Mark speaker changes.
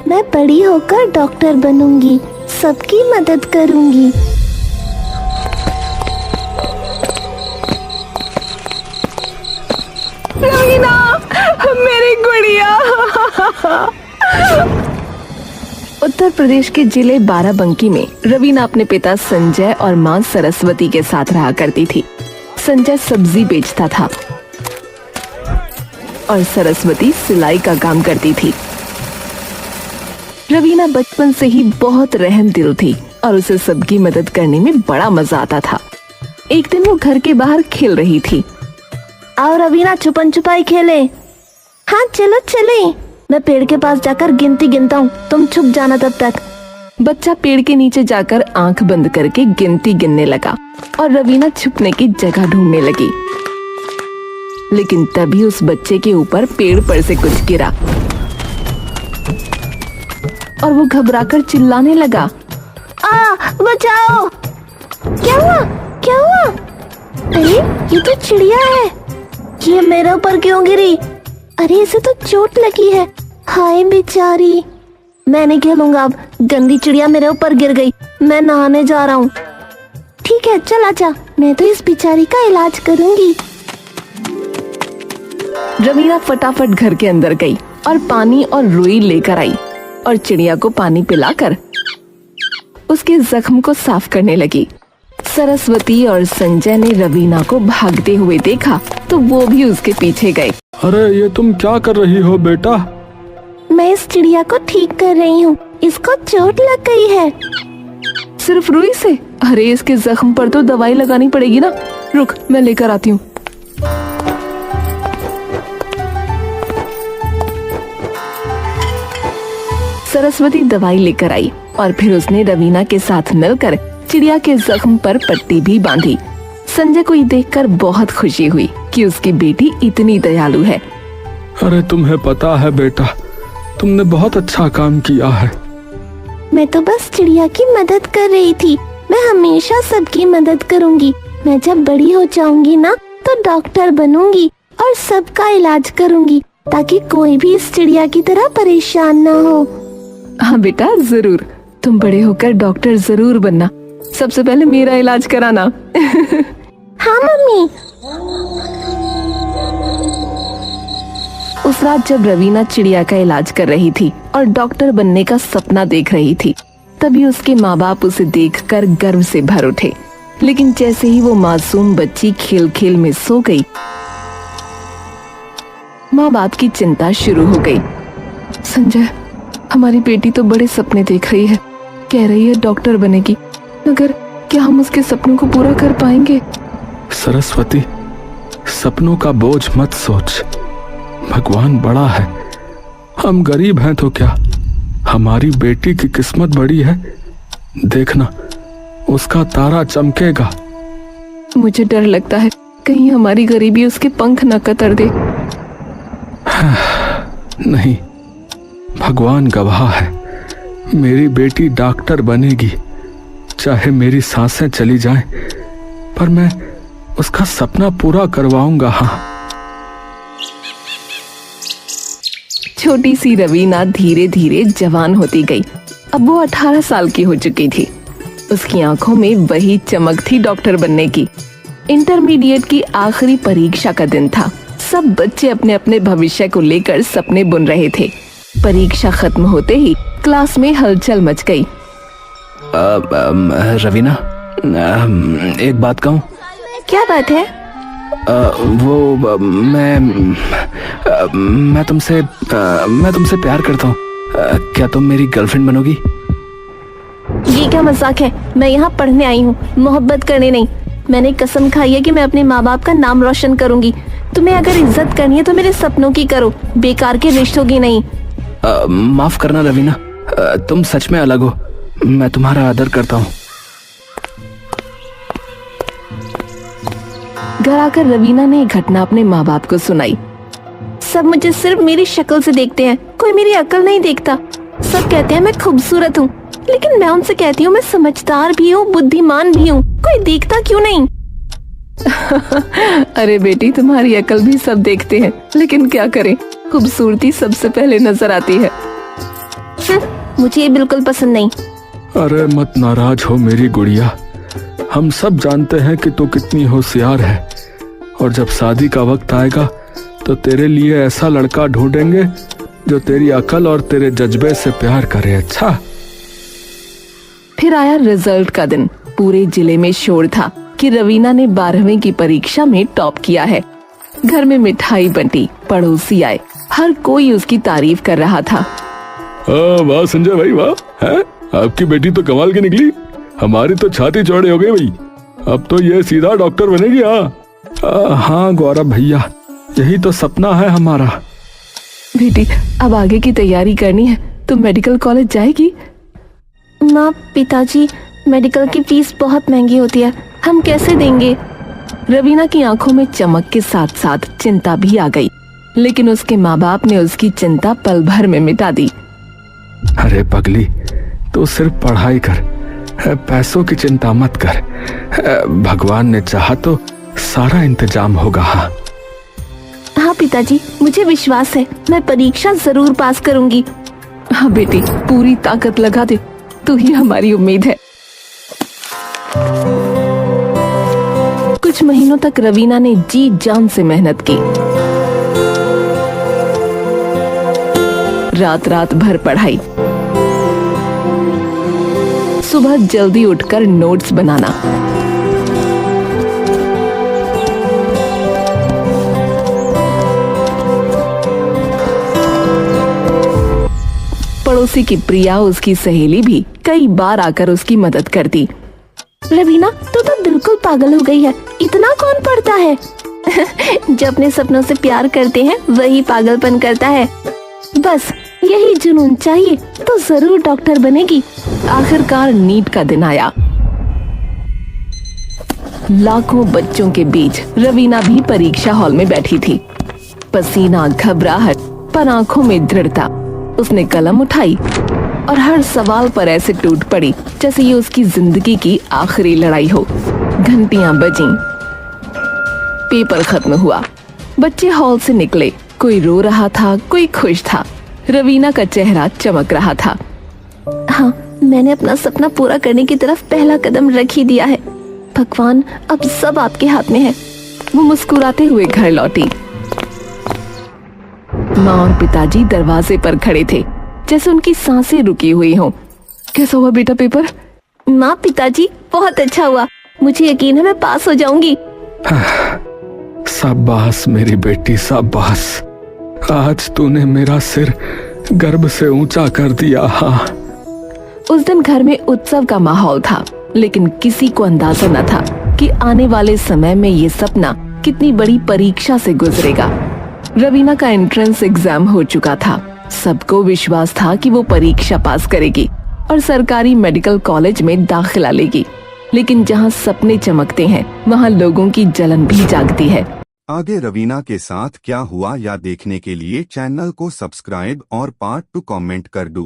Speaker 1: मैं बड़ी होकर डॉक्टर बनूंगी, सबकी मदद करूंगी।
Speaker 2: रवीना, मेरी गुड़िया। उत्तर प्रदेश के जिले बाराबंकी में रवीना अपने पिता संजय और मां सरस्वती के साथ रहा करती थी। संजय सब्जी बेचता था और सरस्वती सिलाई का काम करती थी। रवीना बचपन से ही बहुत रहमदिल थी और उसे सबकी मदद करने में बड़ा मजा आता था। एक दिन वो घर के बाहर खेल रही थी।
Speaker 1: आओ रवीना, छुपन छुपाई खेले। हाँ चलो चले। मैं पेड़ के पास जाकर गिनती गिनता हूँ, तुम छुप जाना तब तक।
Speaker 2: बच्चा पेड़ के नीचे जाकर आंख बंद करके गिनती गिनने लगा और रवीना छुपने की जगह ढूंढने लगी। लेकिन तभी उस बच्चे के ऊपर पेड़ पर से कुछ गिरा और वो घबराकर चिल्लाने लगा,
Speaker 1: बचाओ! क्या हुआ? क्या हुआ? अरे ये तो चिड़िया है, ये मेरे ऊपर क्यों गिरी? अरे इसे तो चोट लगी है, हाय बेचारी। मैं नहीं खेलूंगा अब, गंदी चिड़िया मेरे ऊपर गिर गई। मैं नहाने जा रहा हूँ। ठीक है चल आजा, मैं तो इस बेचारी का इलाज करूंगी।
Speaker 2: रवीना फटाफट घर के अंदर गई और पानी और रुई लेकर आई और चिड़िया को पानी पिलाकर उसके जख्म को साफ करने लगी। सरस्वती और संजय ने रवीना को भागते हुए देखा तो वो भी उसके पीछे गए।
Speaker 3: अरे ये तुम क्या कर रही हो बेटा?
Speaker 1: मैं इस चिड़िया को ठीक कर रही हूँ, इसको चोट लग गई है।
Speaker 2: सिर्फ रुई से? अरे इसके जख्म पर तो दवाई लगानी पड़ेगी ना। रुक मैं लेकर आती हूँ। सरस्वती दवाई लेकर आई और फिर उसने रवीना के साथ मिलकर चिड़िया के जख्म पर पट्टी भी बांधी। संजय को ये देखकर बहुत खुशी हुई कि उसकी बेटी इतनी दयालु है।
Speaker 3: अरे तुम्हें पता है बेटा, तुमने बहुत अच्छा काम किया है।
Speaker 1: मैं तो बस चिड़िया की मदद कर रही थी। मैं हमेशा सबकी मदद करूंगी। मैं जब बड़ी हो जाऊंगी ना तो डॉक्टर बनूंगी और सबका इलाज करूंगी ताकि कोई भी इस चिड़िया की तरह परेशान ना हो।
Speaker 2: हाँ बेटा जरूर, तुम बड़े होकर डॉक्टर जरूर बनना। सबसे पहले मेरा इलाज कराना।
Speaker 1: हाँ मम्मी।
Speaker 2: उस रात जब रवीना चिड़िया का इलाज कर रही थी और डॉक्टर बनने का सपना देख रही थी, तभी उसके माँ बाप उसे देखकर गर्व से भर उठे। लेकिन जैसे ही वो मासूम बच्ची खेल खेल में सो गई, माँ बाप की चिंता शुरू हो गई। संजय, हमारी बेटी तो बड़े सपने देख रही है, कह रही है डॉक्टर बनेगी, मगर क्या हम उसके सपनों को पूरा कर पाएंगे?
Speaker 3: सरस्वती, सपनों का बोझ मत सोच। भगवान बड़ा है, हम गरीब हैं तो क्या, हमारी बेटी की किस्मत बड़ी है। देखना, उसका तारा चमकेगा।
Speaker 2: मुझे डर लगता है कहीं हमारी गरीबी उसके पंख न कतर दे।
Speaker 3: नहीं, भगवान गवाह है, मेरी बेटी डॉक्टर बनेगी। चाहे मेरी सांसें चली जाएं, पर मैं उसका सपना पूरा करवाऊंगा। हाँ।
Speaker 2: छोटी सी रवीना धीरे धीरे जवान होती गई। अब वो 18 साल की हो चुकी थी। उसकी आंखों में वही चमक थी डॉक्टर बनने की। इंटरमीडिएट की आखिरी परीक्षा का दिन था। सब बच्चे अपने अपने भविष्य को लेकर सपने बुन रहे थे। परीक्षा खत्म होते ही क्लास में हलचल मच गई।
Speaker 4: रवीना, एक बात कहूँ?
Speaker 1: क्या बात है?
Speaker 4: मैं तुमसे प्यार करता हूँ। क्या तुम मेरी गर्लफ्रेंड बनोगी?
Speaker 1: ये क्या मजाक है? मैं यहाँ पढ़ने आई हूँ, मोहब्बत करने नहीं। मैंने कसम खाई है कि मैं अपने माँ बाप का नाम रोशन करूंगी। तुम्हें अगर इज्जत करनी है तो मेरे सपनों की करो, बेकार के रिश्तों की नहीं।
Speaker 4: माफ करना रवीना, तुम सच में अलग हो। मैं तुम्हारा आदर करता हूँ।
Speaker 2: घर आकर रवीना ने घटना अपने माँ बाप को सुनाई।
Speaker 1: सब मुझे सिर्फ मेरी शक्ल से देखते हैं, कोई मेरी अकल नहीं देखता। सब कहते हैं मैं खूबसूरत हूँ, लेकिन मैं उनसे कहती हूँ मैं समझदार भी हूँ, बुद्धिमान भी हूँ। कोई देखता क्यों नहीं?
Speaker 2: अरे बेटी, तुम्हारी अकल भी सब देखते हैं, लेकिन क्या करें, खूबसूरती सबसे पहले नजर आती है।
Speaker 1: मुझे ये बिल्कुल पसंद नहीं।
Speaker 3: अरे मत नाराज हो मेरी गुड़िया, हम सब जानते हैं कि तू कितनी होशियार है, और जब शादी का वक्त आएगा तो तेरे लिए ऐसा लड़का ढूंढेंगे जो तेरी अकल और तेरे जज्बे से प्यार करे। अच्छा।
Speaker 2: फिर आया रिजल्ट का दिन। पूरे जिले में शोर था कि रवीना ने 12वीं की परीक्षा में टॉप किया है। घर में मिठाई बंटी, पड़ोसी आए, हर कोई उसकी तारीफ कर रहा था।
Speaker 3: वाह संजय भाई वाह, है आपकी बेटी तो कमाल की निकली, हमारी तो छाती चौड़ी हो गई भाई, अब तो ये सीधा डॉक्टर बनेगी। हाँ गौरव भैया, यही तो सपना है हमारा।
Speaker 2: बेटी अब आगे की तैयारी करनी है, तुम मेडिकल कॉलेज जाएगी?
Speaker 1: ना पिताजी, मेडिकल की फीस बहुत महंगी होती है, हम कैसे देंगे?
Speaker 2: रवीना की आंखों में चमक के साथ साथ चिंता भी आ गई, लेकिन उसके माँ बाप ने उसकी चिंता पल भर में मिटा दी।
Speaker 3: अरे पगली, तो सिर्फ पढ़ाई कर, पैसों की चिंता मत कर, भगवान ने चाहा तो सारा इंतजाम होगा।
Speaker 1: हाँ पिताजी, मुझे विश्वास है, मैं परीक्षा जरूर पास करूंगी।
Speaker 2: हाँ बेटी, पूरी ताकत लगा दे, तू ही हमारी उम्मीद है। कुछ महीनों तक रवीना ने जी जान से मेहनत की। रात रात भर पढ़ाई, सुबह जल्दी उठकर नोट्स बनाना, पड़ोसी की प्रिया, उसकी सहेली भी कई बार आकर उसकी मदद करती।
Speaker 1: रवीना, तू तो बिल्कुल पागल हो गई है, इतना कौन पढ़ता है? जो अपने सपनों से प्यार करते हैं वही पागलपन करता है। बस यही जुनून चाहिए तो जरूर डॉक्टर बनेगी।
Speaker 2: आखिरकार नीट का दिन आया। लाखों बच्चों के बीच रवीना भी परीक्षा हॉल में बैठी थी। पसीना, घबराहट, पर आंखों में दृढ़ता। उसने कलम उठाई और हर सवाल पर ऐसे टूट पड़ी जैसे ये उसकी जिंदगी की आखिरी लड़ाई हो। घंटियां बजीं, पेपर खत्म हुआ, बच्चे हॉल से निकले, कोई रो रहा था, कोई खुश था। रवीना का चेहरा चमक रहा था।
Speaker 1: हाँ, मैंने अपना सपना पूरा करने की तरफ पहला कदम रख ही दिया है। भगवान, अब सब आपके हाथ में है।
Speaker 2: वो मुस्कुराते हुए घर लौटी। माँ और पिताजी दरवाजे पर खड़े थे, जैसे उनकी सांसें रुकी हुई हों। कैसा हुआ बेटा पेपर?
Speaker 1: माँ, पिताजी, बहुत अच्छा हुआ, मुझे यकीन है मैं पास हो जाऊंगी।
Speaker 3: शाबाश मेरी बेटी, शाबाश, आज तूने मेरा सिर गर्व से ऊंचा कर दिया। हाँ।
Speaker 2: उस दिन घर में उत्सव का माहौल था, लेकिन किसी को अंदाजा न था कि आने वाले समय में ये सपना कितनी बड़ी परीक्षा से गुजरेगा। रवीना का एंट्रेंस एग्जाम हो चुका था। सबको विश्वास था कि वो परीक्षा पास करेगी और सरकारी मेडिकल कॉलेज में दाखिला लेगी। लेकिन जहाँ सपने चमकते हैं, वहाँ लोगों की जलन भी जागती है।
Speaker 5: आगे रवीना के साथ क्या हुआ या देखने के लिए चैनल को सब्सक्राइब और पार्ट 2 कमेंट कर दो।